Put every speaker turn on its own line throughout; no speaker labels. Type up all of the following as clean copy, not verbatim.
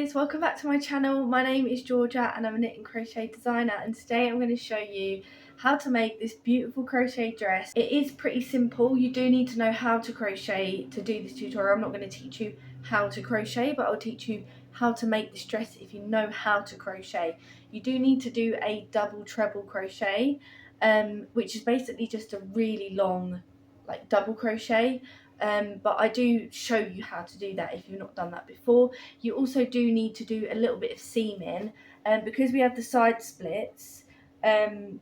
guys, welcome back to my channel. My name is Georgia and I'm a knit and crochet designer, and today I'm going to show you how to make this beautiful crochet dress. It is pretty simple. You do need to know how to crochet to do this tutorial. I'm not going to teach you how to crochet, but I'll teach you how to make this dress if you know how to crochet. You do need to do a double treble crochet, which is basically just a really long like double crochet. But I do show you how to do that if you've not done that before. You also do need to do a little bit of seaming, because we have the side splits. I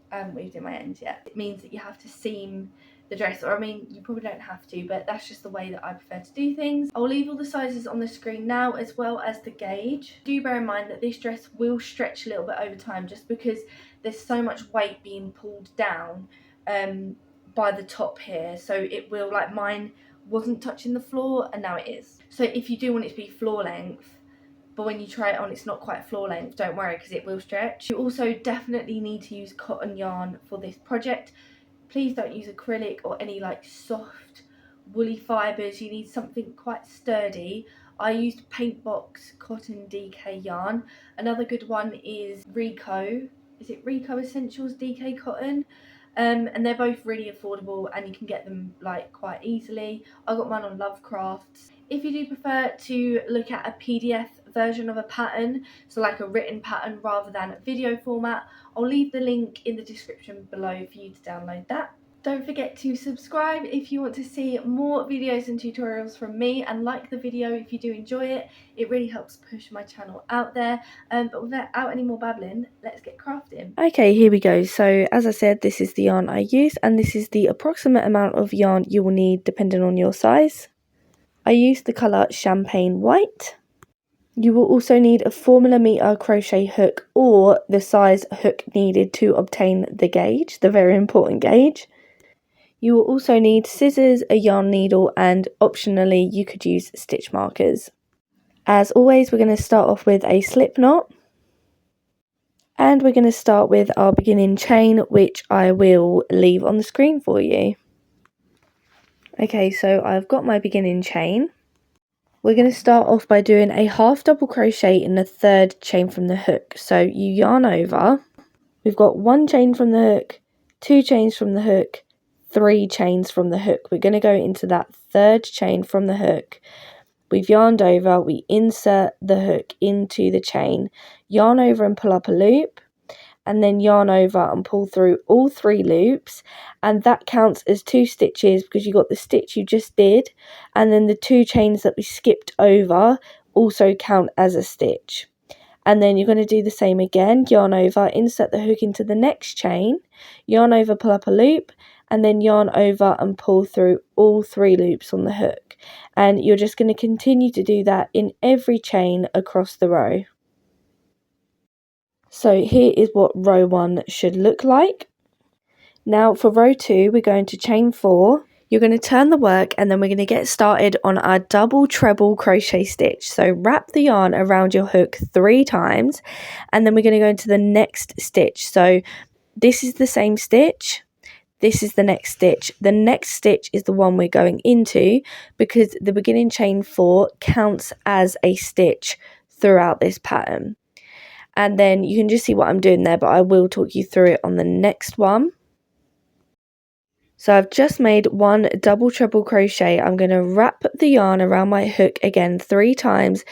haven't weaved in my ends yet. It means that you have to seam the dress, or I mean, you probably don't have to, but that's just the way that I prefer to do things. I'll leave all the sizes on the screen now, as well as the gauge. Do bear in mind that this dress will stretch a little bit over time, just because there's so much weight being pulled down by the top here, so it will, like mine wasn't touching the floor and now it is. So if you do want it to be floor length, but when you try it on it's not quite floor length, don't worry, because it will stretch. You also definitely need to use cotton yarn for this project. Please don't use acrylic or any like soft woolly fibres. You need something quite sturdy. I used Paintbox cotton DK yarn. Another good one is Rico. Is it Rico Essentials DK cotton? And they're both really affordable and you can get them like quite easily. I got mine on LoveCrafts. If you do prefer to look at a PDF version of a pattern, so like a written pattern rather than a video format, I'll leave the link in the description below for you to download that. Don't forget to subscribe if you want to see more videos and tutorials from me, and like the video if you do enjoy it. It really helps push my channel out there. But without any more babbling, let's get crafting. Okay, here we go. So as I said, this is the yarn I use, and this is the approximate amount of yarn you will need depending on your size. I used the colour Champagne White. You will also need a 4mm crochet hook, or the size hook needed to obtain the gauge, the very important gauge. You will also need scissors, a yarn needle, and optionally you could use stitch markers. As always, we're going to start off with a slip knot. And we're going to start with our beginning chain, which I will leave on the screen for you. Okay, so I've got my beginning chain. We're going to start off by doing a half double crochet in the third chain from the hook. So you yarn over. We've got one chain from the hook, two chains from the hook, 3 chains from the hook. We're going to go into that third chain from the hook. We've yarned over, we insert the hook into the chain, yarn over and pull up a loop, and then yarn over and pull through all 3 loops, and that counts as 2 stitches because you got the stitch you just did, and then the 2 chains that we skipped over also count as a stitch. And then you're going to do the same again, yarn over, insert the hook into the next chain, yarn over, pull up a loop, and then yarn over and pull through all 3 loops on the hook. And you're just going to continue to do that in every chain across the row. So here is what row 1 should look like. Now for row 2, we're going to chain 4. You're going to turn the work, and then we're going to get started on our double treble crochet stitch. So wrap the yarn around your hook 3 times, and then we're going to go into the next stitch. So this is the same stitch. This is the next stitch. The next stitch is the one we're going into because the beginning chain 4 counts as a stitch throughout this pattern. And then you can just see what I'm doing there, but I will talk you through it on the next one. So I've just made 1 double treble crochet. I'm going to wrap the yarn around my hook again 3 times,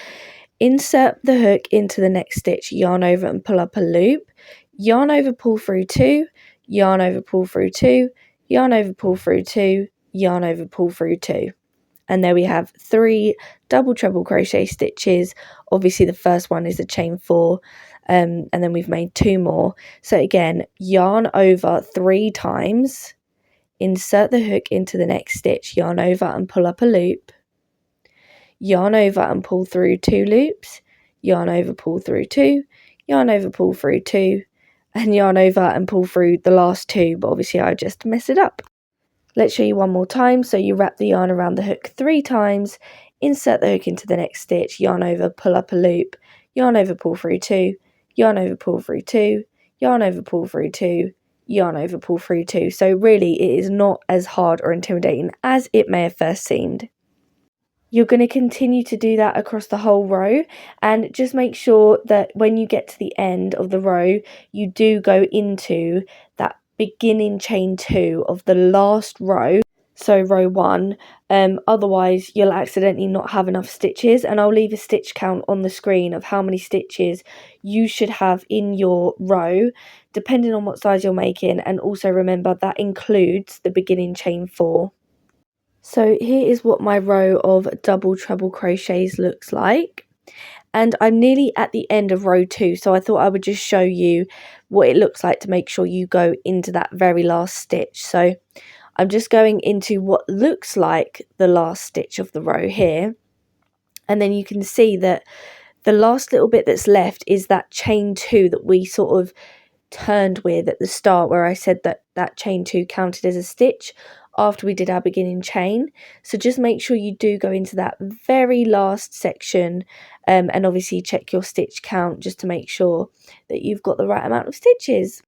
insert the hook into the next stitch, yarn over and pull up a loop, yarn over, pull through 2, yarn over, pull through 2, yarn over, pull through 2, yarn over, pull through 2. And there we have 3 double treble crochet stitches. Obviously the first one is a chain 4, and then we've made 2 more. So again, yarn over 3 times, insert the hook into the next stitch, yarn over and pull up a loop, yarn over and pull through 2 loops, yarn over, pull through 2, yarn over, pull through 2, and yarn over and pull through the last 2, but obviously I just messed it up. Let's show you one more time. So you wrap the yarn around the hook 3 times, insert the hook into the next stitch, yarn over, pull up a loop, yarn over, pull through 2, yarn over, pull through 2, yarn over, pull through 2, yarn over, pull through 2. So really it is not as hard or intimidating as it may have first seemed. You're going to continue to do that across the whole row, and just make sure that when you get to the end of the row, you do go into that beginning chain 2 of the last row, so row 1. Otherwise you'll accidentally not have enough stitches, and I'll leave a stitch count on the screen of how many stitches you should have in your row depending on what size you're making, and also remember that includes the beginning chain 4. So here is what my row of double treble crochets looks like, and I'm nearly at the end of row 2, so I thought I would just show you what it looks like to make sure you go into that very last stitch. So I'm just going into what looks like the last stitch of the row here, and then you can see that the last little bit that's left is that chain 2 that we sort of turned with at the start, where I said that that chain 2 counted as a stitch after we did our beginning chain. So just make sure you do go into that very last section, and obviously check your stitch count just to make sure that you've got the right amount of stitches.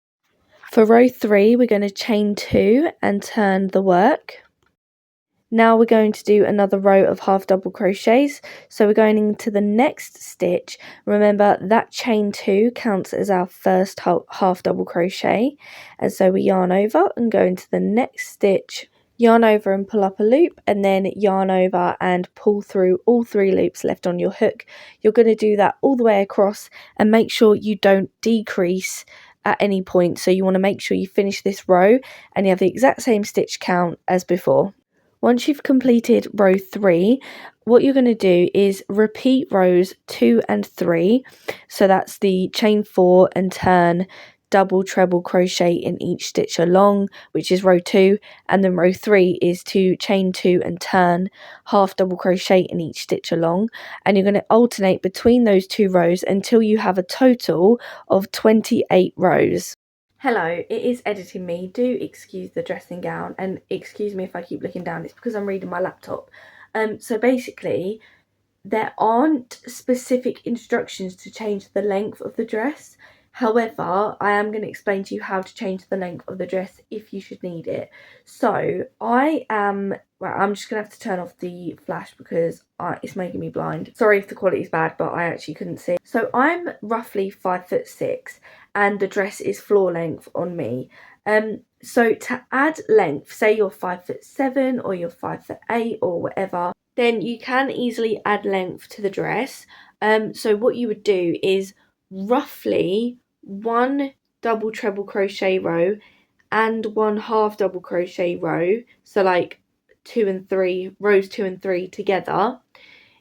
For row 3 we're going to chain 2 and turn the work. Now we're going to do another row of half double crochets, so we're going into the next stitch. Remember that chain 2 counts as our first half double crochet, and so we yarn over and go into the next stitch, yarn over and pull up a loop, and then yarn over and pull through all 3 loops left on your hook. You're going to do that all the way across, and make sure you don't decrease at any point. So you want to make sure you finish this row and you have the exact same stitch count as before. Once you've completed row 3, what you're going to do is repeat rows 2 and 3. So that's the chain 4 and turn double treble crochet in each stitch along, which is row 2, and then row 3 is to chain 2 and turn half double crochet in each stitch along, and you're going to alternate between those 2 rows until you have a total of 28 rows. Hello, it is editing me. Do excuse the dressing gown, and excuse me if I keep looking down. It's because I'm reading my laptop. So basically, there aren't specific instructions to change the length of the dress. However, I am going to explain to you how to change the length of the dress if you should need it. So I'm just going to have to turn off the flash because it's making me blind. Sorry if the quality is bad, but I actually couldn't see. So I'm roughly 5'6", and the dress is floor length on me. So to add length, say you're 5'7" or you're 5'8" or whatever, then you can easily add length to the dress. So what you would do is roughly 1 double treble crochet row and 1 half double crochet row, so like 2 and 3 rows, 2 and 3 together,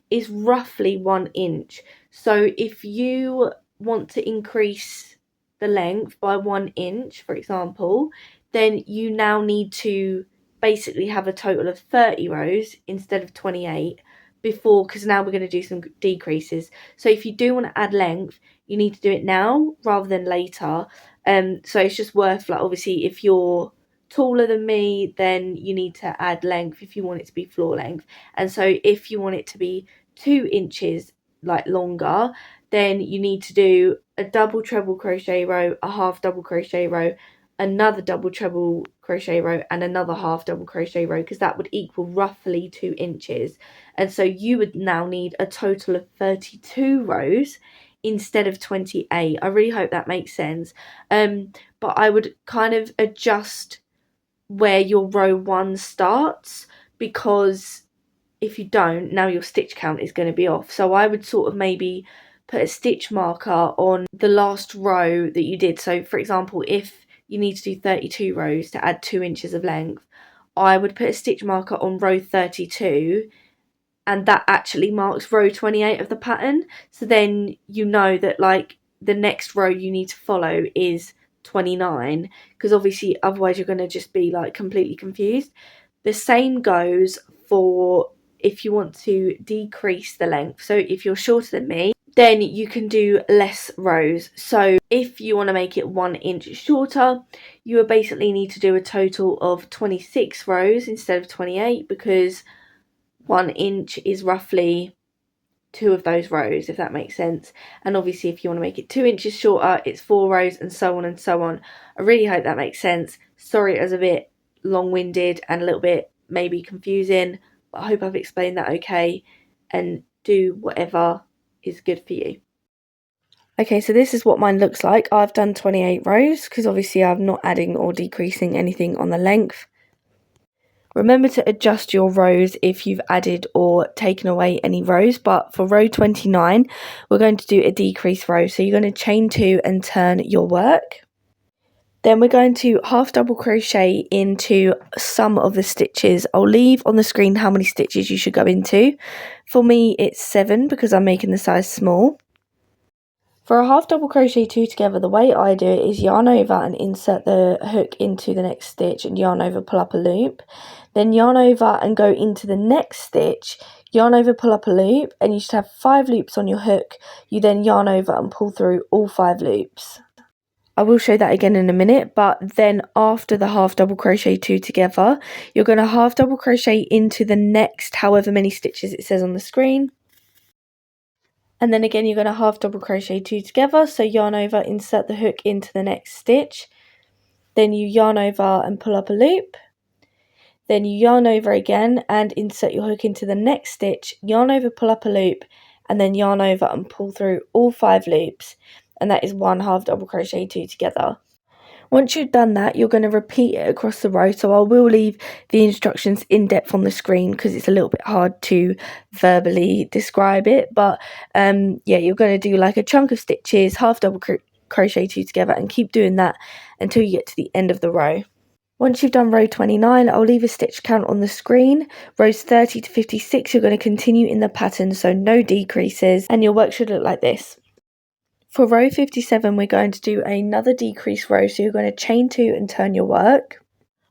is roughly 1 inch. So if you want to increase the length by 1 inch, for example, then you now need to basically have a total of 30 rows instead of 28 before, because now we're going to do some decreases. So if you do want to add length, you need to do it now rather than later. So it's just worth, like, obviously if you're taller than me, then you need to add length if you want it to be floor length. And so if you want it to be 2 inches like longer, then you need to do a double treble crochet row, a half double crochet row, another double treble crochet row, and another half double crochet row, because that would equal roughly 2 inches. And so you would now need a total of 32 rows instead of 28. I really hope that makes sense. But I would kind of adjust where your row 1 starts, because if you don't, now your stitch count is going to be off. So I would sort of maybe put a stitch marker on the last row that you did. So for example, if you need to do 32 rows to add 2 inches of length, I would put a stitch marker on row 32, and that actually marks row 28 of the pattern. So then you know that, like, the next row you need to follow is 29, because obviously otherwise you're going to just be like completely confused. The same goes for if you want to decrease the length. So if you're shorter than me, then you can do less rows. So if you want to make it 1 inch shorter, you will basically need to do a total of 26 rows instead of 28, because 1 inch is roughly 2 of those rows, if that makes sense. And obviously if you want to make it 2 inches shorter, it's 4 rows, and so on and so on. I really hope that makes sense. Sorry it was a bit long-winded and a little bit maybe confusing, but I hope I've explained that okay. and do whatever is good for you. Okay, so this is what mine looks like. I've done 28 rows because obviously I'm not adding or decreasing anything on the length. Remember to adjust your rows if you've added or taken away any rows, but for row 29 we're going to do a decrease row. So you're going to chain 2 and turn your work. Then we're going to half double crochet into some of the stitches. I'll leave on the screen how many stitches you should go into. For me it's 7 because I'm making the size small. For a half double crochet 2 together, the way I do it is yarn over and insert the hook into the next stitch and yarn over, pull up a loop. Then yarn over and go into the next stitch, yarn over, pull up a loop, and you should have 5 loops on your hook. You then yarn over and pull through all 5 loops. I will show that again in a minute, but then after the half double crochet 2 together, you're going to half double crochet into the next however many stitches it says on the screen. And then again you're going to half double crochet 2 together, so yarn over, insert the hook into the next stitch, then you yarn over and pull up a loop, then you yarn over again and insert your hook into the next stitch, yarn over, pull up a loop, and then yarn over and pull through all 5 loops, and that is 1 half double crochet 2 together. Once you've done that, you're going to repeat it across the row. So I will leave the instructions in depth on the screen because it's a little bit hard to verbally describe it. But yeah, you're going to do like a chunk of stitches, half double crochet 2 together, and keep doing that until you get to the end of the row. Once you've done row 29, I'll leave a stitch count on the screen. Rows 30 to 56, you're going to continue in the pattern, so no decreases, and your work should look like this. For row 57, we're going to do another decrease row, so you're going to chain 2 and turn your work.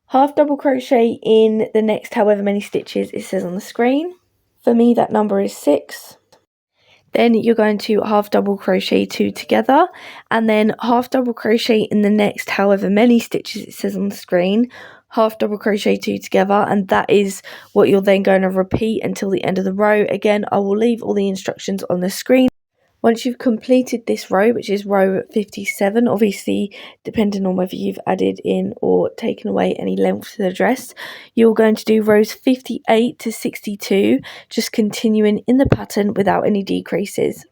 Half double crochet in the next however many stitches it says on the screen. For me, that number is 6. Then you're going to half double crochet 2 together, and then half double crochet in the next however many stitches it says on the screen. Half double crochet 2 together, and that is what you're then going to repeat until the end of the row. Again, I will leave all the instructions on the screen. Once you've completed this row, which is row 57, obviously depending on whether you've added in or taken away any length to the dress, you're going to do rows 58 to 62, just continuing in the pattern without any decreases.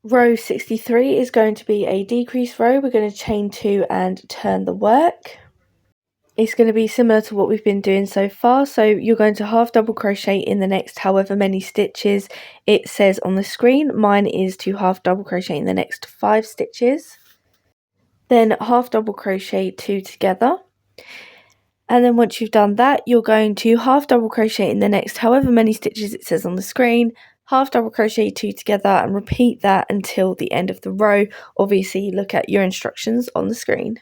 Row 63 is going to be a decrease row. We're going to chain 2 and turn the work. It's going to be similar to what we've been doing so far, so you're going to half double crochet in the next however many stitches it says on the screen. Mine is to half double crochet in the next 5 stitches, then half double crochet 2 together, and then once you've done that, you're going to half double crochet in the next however many stitches it says on the screen, half double crochet 2 together, and repeat that until the end of the row. Obviously look at your instructions on the screen.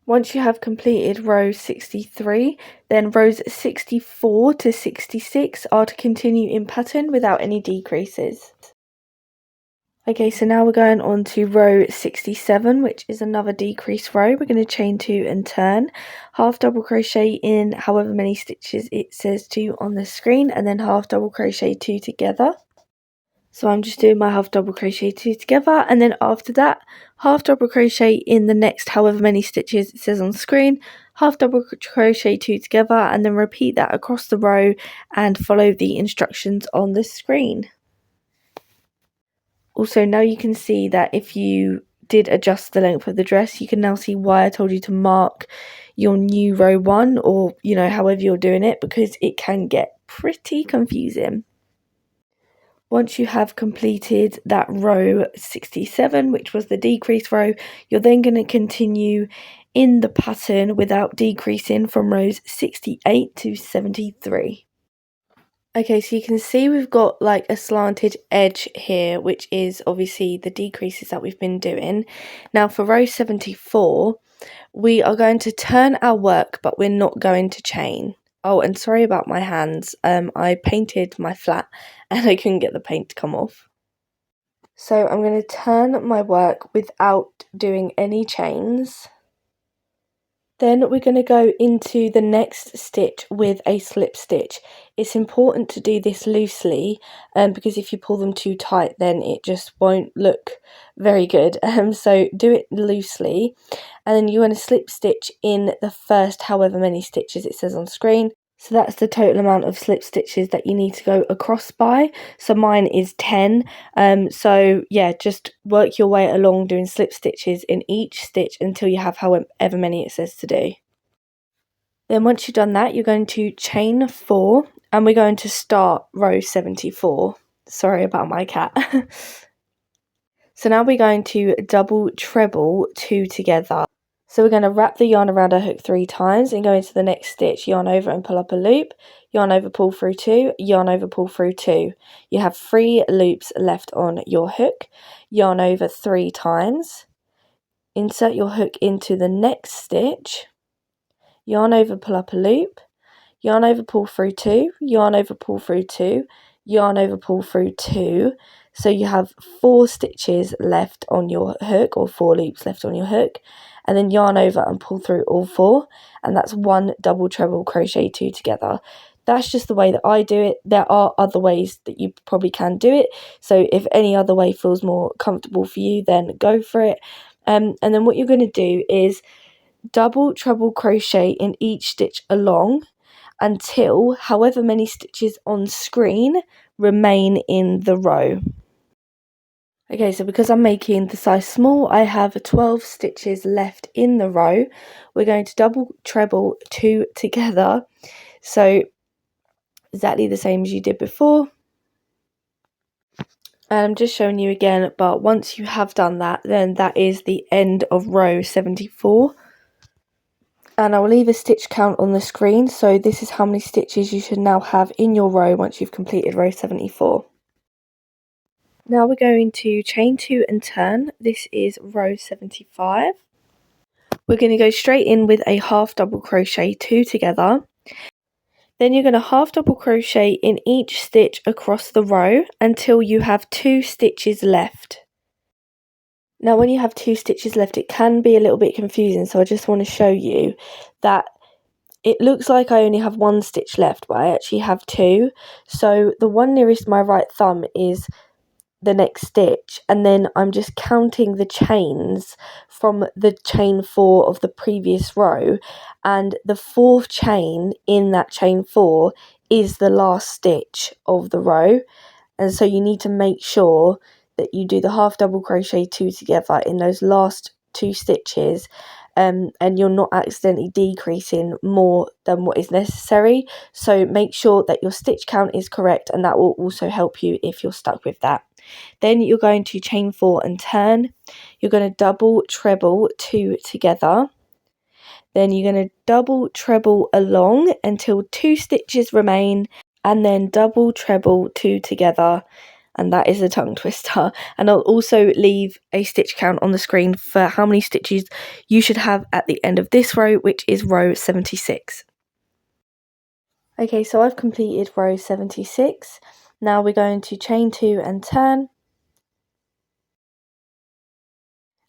Once you have completed row 63, then rows 64 to 66 are to continue in pattern without any decreases. Okay, so now we're going on to row 67, which is another decrease row. We're going to chain 2 and turn, half double crochet in however many stitches it says to on the screen, and then half double crochet 2 together. So I'm just doing my half double crochet 2 together, and then after that, half double crochet in the next however many stitches it says on the screen, half double crochet 2 together, and then repeat that across the row and follow the instructions on the screen. Also, now you can see that if you did adjust the length of the dress, you can now see why I told you to mark your new row 1, or however you're doing it, because it can get pretty confusing. Once you have completed that row 67, which was the decrease row, you're then going to continue in the pattern without decreasing from rows 68 to 73. Okay, so you can see we've got like a slanted edge here, which is obviously the decreases that we've been doing. Now for row 74, we are going to turn our work, but we're not going to chain. Oh, and sorry about my hands. I painted my flat and I couldn't get the paint to come off. So I'm going to turn my work without doing any chains. Then we're going to go into the next stitch with a slip stitch. It's important to do this loosely because if you pull them too tight, then it just won't look very good. So do it loosely, and then you want to slip stitch in the first however many stitches it says on screen. So that's the total amount of slip stitches that you need to go across by. So mine is 10. So yeah, just work your way along doing slip stitches in each stitch until you have however many it says to do. Then once you've done that, you're going to chain 4 and we're going to start row 74. Sorry about my cat. So now we're going to double treble 2 together. So we're going to wrap the yarn around our hook 3 times and go into the next stitch, yarn over and pull up a loop, yarn over, pull through 2, yarn over, pull through 2. You have 3 loops left on your hook, yarn over 3 times, insert your hook into the next stitch, yarn over, pull up a loop, yarn over, pull through 2, yarn over, pull through 2, yarn over, pull through 2. So you have 4 stitches left on your hook, or 4 loops left on your hook, and then yarn over and pull through all 4, and that's 1 double treble crochet 2 together. That's just the way that I do it. There are other ways that you probably can do it, so if any other way feels more comfortable for you, then go for it. And then what you're going to do is double treble crochet in each stitch along until however many stitches on screen remain in the row. Okay, so because I'm making the size small, I have 12 stitches left in the row. We're going to double treble 2 together, so exactly the same as you did before. And I'm just showing you again, but once you have done that, then that is the end of row 74. And I will leave a stitch count on the screen, so this is how many stitches you should now have in your row once you've completed row 74. Now we're going to chain 2 and turn. This is row 75. We're going to go straight in with a half double crochet 2 together. Then you're going to half double crochet in each stitch across the row until you have 2 stitches left. Now when you have 2 stitches left, it can be a little bit confusing, so I just want to show you that it looks like I only have 1 stitch left, but I actually have 2. So the one nearest my right thumb is the next stitch, and then I'm just counting the chains from the chain 4 of the previous row, and the 4th chain in that chain 4 is the last stitch of the row. And so you need to make sure that you do the half double crochet 2 together in those last 2 stitches, and you're not accidentally decreasing more than what is necessary. So make sure that your stitch count is correct, and that will also help you if you're stuck with that. Then you're going to chain 4 and turn. You're going to double treble 2 together. Then you're going to double treble along until 2 stitches remain, and then double treble 2 together, and that is a tongue twister. And I'll also leave a stitch count on the screen for how many stitches you should have at the end of this row, which is row 76. Okay, so I've completed row 76. Now we're going to chain 2 and turn.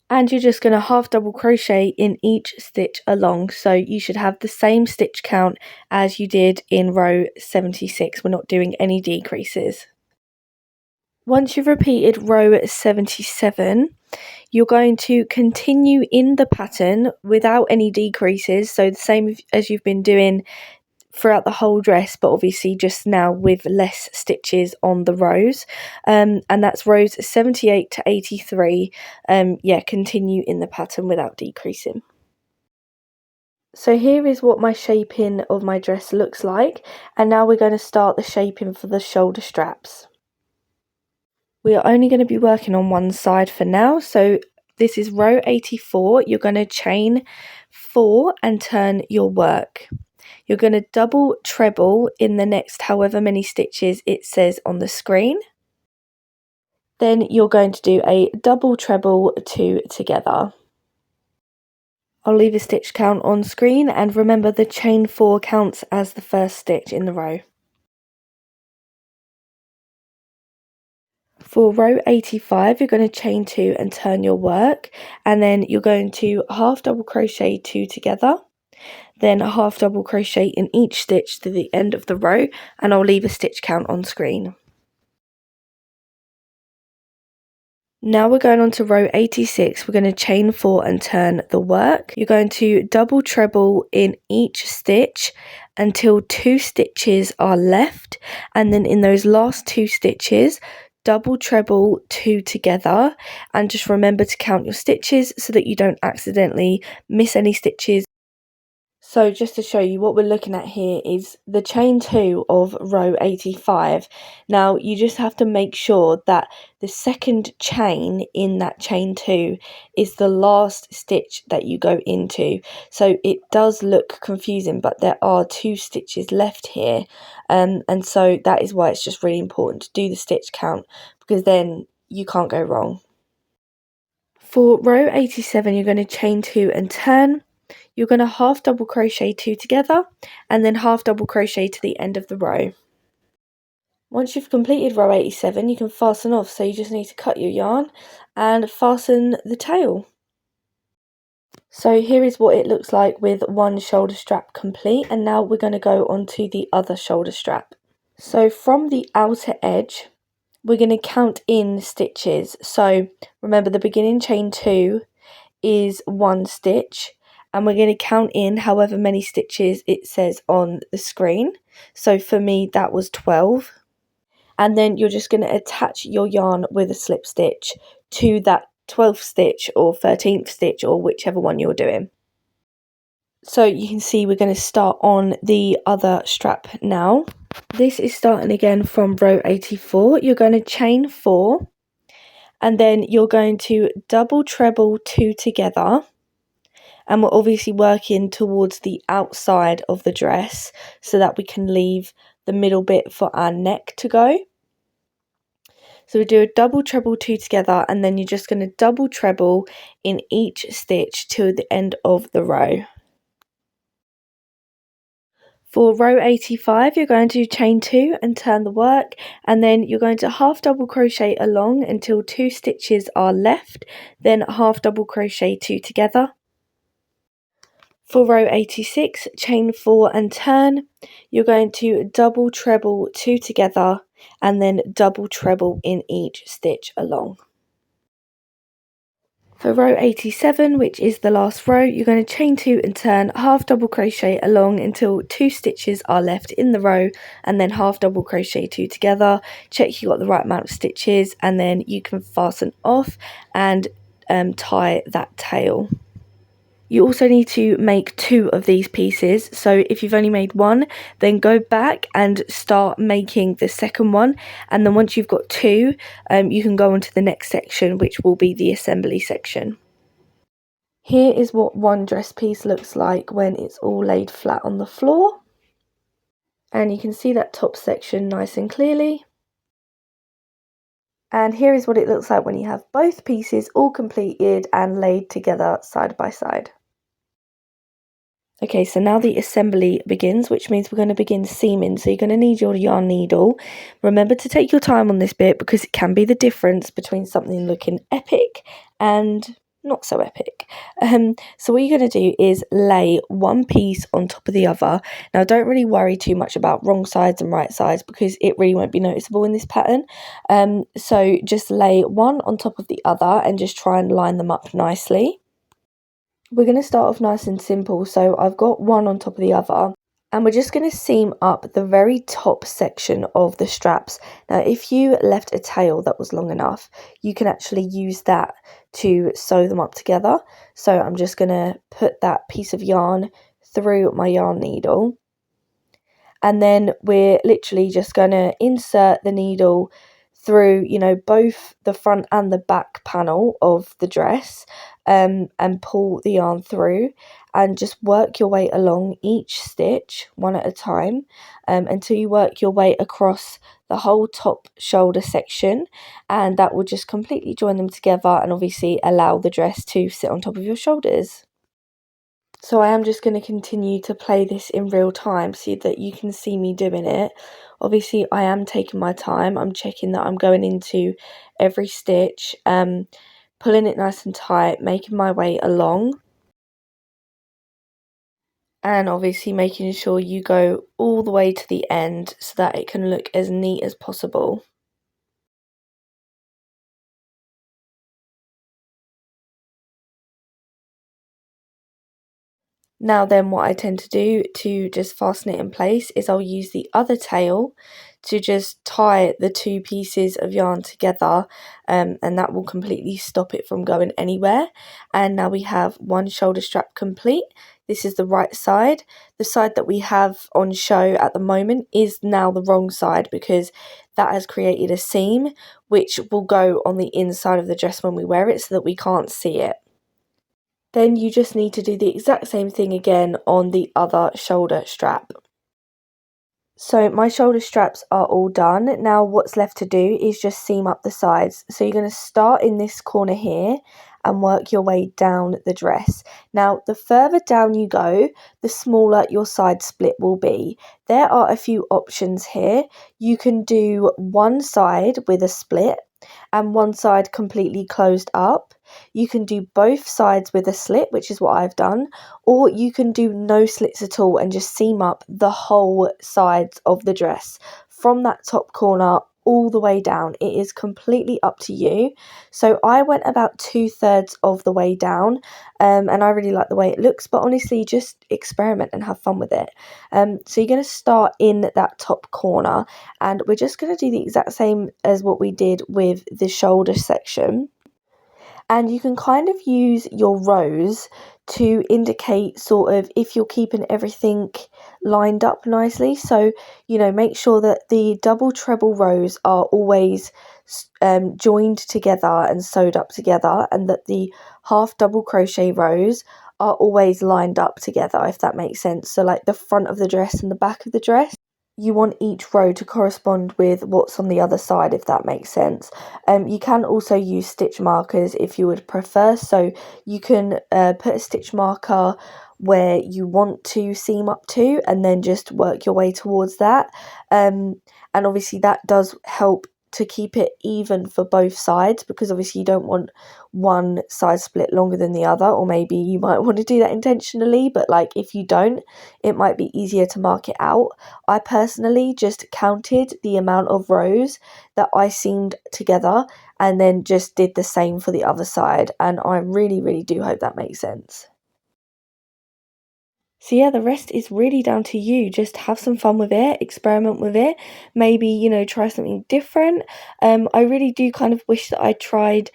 And you're just going to half double crochet in each stitch along, so you should have the same stitch count as you did in row 76. We're not doing any decreases. Once you've repeated row 77, you're going to continue in the pattern without any decreases, so the same as you've been doing throughout the whole dress, but obviously just now with less stitches on the rows, and that's rows 78 to 83. Yeah, continue in the pattern without decreasing. So here is what my shaping of my dress looks like, and now we're going to start the shaping for the shoulder straps. We are only going to be working on one side for now, so this is row 84. You're going to chain 4 and turn your work. You're going to double treble in the next however many stitches it says on the screen. Then you're going to do a double treble 2 together. I'll leave a stitch count on screen, and remember the chain 4 counts as the first stitch in the row. For row 85, you're going to chain 2 and turn your work, and then you're going to half double crochet 2 together. Then a half double crochet in each stitch to the end of the row, and I'll leave a stitch count on screen. Now we're going on to row 86. We're going to chain 4 and turn the work. You're going to double treble in each stitch until 2 stitches are left, and then in those last 2 stitches double treble 2 together, and just remember to count your stitches so that you don't accidentally miss any stitches. So just to show you, what we're looking at here is the chain 2 of row 85. Now you just have to make sure that the second chain in that chain 2 is the last stitch that you go into. So it does look confusing, but there are 2 stitches left here, and so that is why it's just really important to do the stitch count, because then you can't go wrong. For row 87, you're going to chain 2 and turn. You're going to half double crochet 2 together and then half double crochet to the end of the row. Once you've completed row 87, you can fasten off, so you just need to cut your yarn and fasten the tail. So here is what it looks like with one shoulder strap complete, and now we're going to go on to the other shoulder strap. So from the outer edge, we're going to count in stitches. So remember, the beginning chain 2 is 1 stitch, and we're going to count in however many stitches it says on the screen. So for me that was 12, and then you're just going to attach your yarn with a slip stitch to that 12th stitch or 13th stitch, or whichever one you're doing. So you can see we're going to start on the other strap now. This is starting again from row 84. You're going to chain 4, and then you're going to double treble 2 together, and we're obviously working towards the outside of the dress so that we can leave the middle bit for our neck to go. So we do a double treble 2 together, and then you're just going to double treble in each stitch to the end of the row. For row 85, you're going to chain 2 and turn the work, and then you're going to half double crochet along until 2 stitches are left, then half double crochet 2 together. For row 86, chain 4 and turn. You're going to double treble 2 together and then double treble in each stitch along. For row 87, which is the last row, you're going to chain 2 and turn, half double crochet along until 2 stitches are left in the row, and then half double crochet 2 together. Check you got the right amount of stitches, and then you can fasten off and tie that tail. You also need to make 2 of these pieces, so if you've only made 1, then go back and start making the second one, and then once you've got 2, you can go on to the next section, which will be the assembly section. Here is what one dress piece looks like when it's all laid flat on the floor, and you can see that top section nice and clearly. And here is what it looks like when you have both pieces all completed and laid together side by side. Okay, so now the assembly begins, which means we're going to begin seaming. So you're going to need your yarn needle. Remember to take your time on this bit, because it can be the difference between something looking epic and not so epic. So what you're going to do is lay one piece on top of the other. Now don't really worry too much about wrong sides and right sides, because it really won't be noticeable in this pattern. So just lay one on top of the other and just try and line them up nicely. We're going to start off nice and simple, so I've got one on top of the other, and we're just going to seam up the very top section of the straps. Now if you left a tail that was long enough, you can actually use that to sew them up together. So I'm just going to put that piece of yarn through my yarn needle, and then we're literally just going to insert the needle through, both the front and the back panel of the dress, and pull the yarn through, and just work your way along each stitch one at a time, until you work your way across the whole top shoulder section, and that will just completely join them together and obviously allow the dress to sit on top of your shoulders. So I am just going to continue to play this in real time so that you can see me doing it. Obviously I am taking my time. I'm checking that I'm going into every stitch, pulling it nice and tight, making my way along, and obviously making sure you go all the way to the end so that it can look as neat as possible. Now then, what I tend to do to just fasten it in place is I'll use the other tail to just tie the two pieces of yarn together, and that will completely stop it from going anywhere. And now we have one shoulder strap complete. This is the right side. The side that we have on show at the moment is now the wrong side because that has created a seam which will go on the inside of the dress when we wear it so that we can't see it. Then you just need to do the exact same thing again on the other shoulder strap. So my shoulder straps are all done. Now what's left to do is just seam up the sides. So you're going to start in this corner here and work your way down the dress. Now the further down you go, the smaller your side split will be. There are a few options here. You can do one side with a split and one side completely closed up. You can do both sides with a slit, which is what I've done, or you can do no slits at all and just seam up the whole sides of the dress from that top corner all the way down. It is completely up to you. So I went about 2/3 of the way down, and I really like the way it looks, but honestly just experiment and have fun with it. So you're going to start in that top corner, and we're just going to do the exact same as what we did with the shoulder section. And you can kind of use your rows to indicate sort of if you're keeping everything lined up nicely. So, you know, make sure that the double treble rows are always joined together and sewed up together, and that the half double crochet rows are always lined up together, if that makes sense. So like the front of the dress and the back of the dress, you want each row to correspond with what's on the other side, if that makes sense. You can also use stitch markers if you would prefer, so you can put a stitch marker where you want to seam up to and then just work your way towards that, and obviously that does help to keep it even for both sides, because obviously you don't want one side split longer than the other, or maybe you might want to do that intentionally, but like if you don't, it might be easier to mark it out. I personally just counted the amount of rows that I seamed together and then just did the same for the other side, and I really do hope that makes sense. So yeah, the rest is really down to you. Just have some fun with it, experiment with it, maybe, you know, try something different. I really do kind of wish that I tried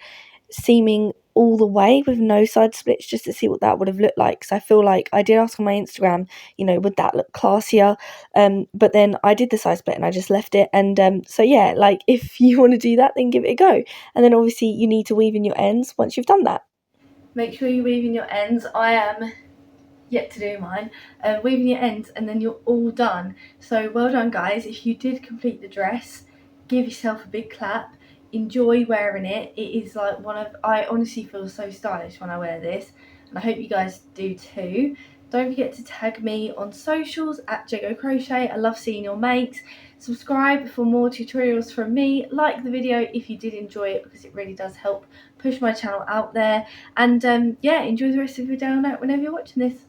seaming all the way with no side splits just to see what that would have looked like, because I feel like I did ask on my Instagram, you know, would that look classier, but then I did the side split and I just left it. And so yeah, like if you want to do that, then give it a go, and then obviously you need to weave in your ends once you've done that. Make sure you weave in your ends. I am yet to do mine. Weaving your ends and then you're all done. So well done guys. If you did complete the dress, give yourself a big clap. Enjoy wearing it. It is like I honestly feel so stylish when I wear this, and I hope you guys do too. Don't forget to tag me on socials at JeggoCrochet. I love seeing your makes. Subscribe for more tutorials from me. Like the video if you did enjoy it, because it really does help push my channel out there. And yeah, enjoy the rest of your day or night whenever you're watching this.